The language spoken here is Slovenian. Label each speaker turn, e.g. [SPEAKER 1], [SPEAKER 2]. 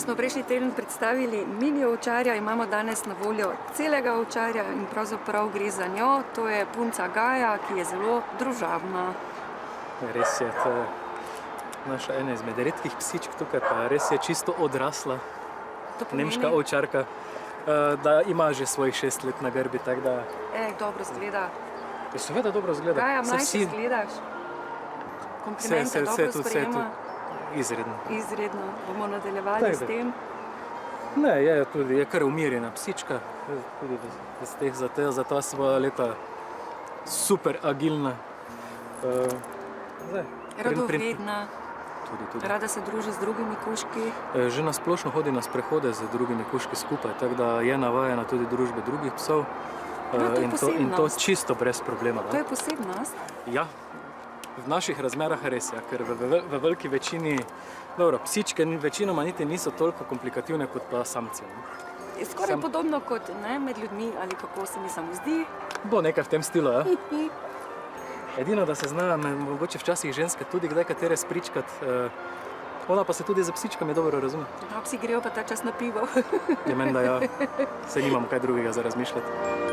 [SPEAKER 1] Če smo prejšnji teden predstavili mini ovčarja, imamo danes na voljo celega ovčarja in pravzaprav gre za njo. To je punca Gaja, ki je zelo družabna.
[SPEAKER 2] Res je, to je naša ena izmed redkih psičk tukaj, pa res je čisto odrasla. Nemška ovčarka, da ima že svojih 6 let na grbi, tako da...
[SPEAKER 1] Dobro zgleda.
[SPEAKER 2] Seveda dobro zgleda.
[SPEAKER 1] Gaja, mlajše zgledaš. Komplimente dobro sprejema.
[SPEAKER 2] Izredno.
[SPEAKER 1] Izredno. Bomo nadaljevali s tem.
[SPEAKER 2] Ne, je kar umirjena psička. Tudi za ta svoja leta super agilna.
[SPEAKER 1] Radovedna.
[SPEAKER 2] Tudi.
[SPEAKER 1] Rada se druži z drugimi kužki.
[SPEAKER 2] Že na splošno hodi na sprehode z drugimi kužki skupaj, tako da je navajena tudi družbe drugih psov. In to čisto brez problema.
[SPEAKER 1] To je posebnost?
[SPEAKER 2] Ja. V naših razmerah res je, ker v veliki večini, psičke večinoma niti niso toliko komplikativne kot pa samci.
[SPEAKER 1] Skoraj podobno kot med ljudmi, ali kako se mi samo zdi.
[SPEAKER 2] Bo nekaj v tem stilu, ja. Edino, da se znajo mogoče včasih ženske tudi kdaj katere spričkati, ona pa se tudi za psičkami dobro razume.
[SPEAKER 1] Psi grejo pa ta čas na pivo.
[SPEAKER 2] Je menda, ja. Saj nimamo kaj drugega za razmišljati.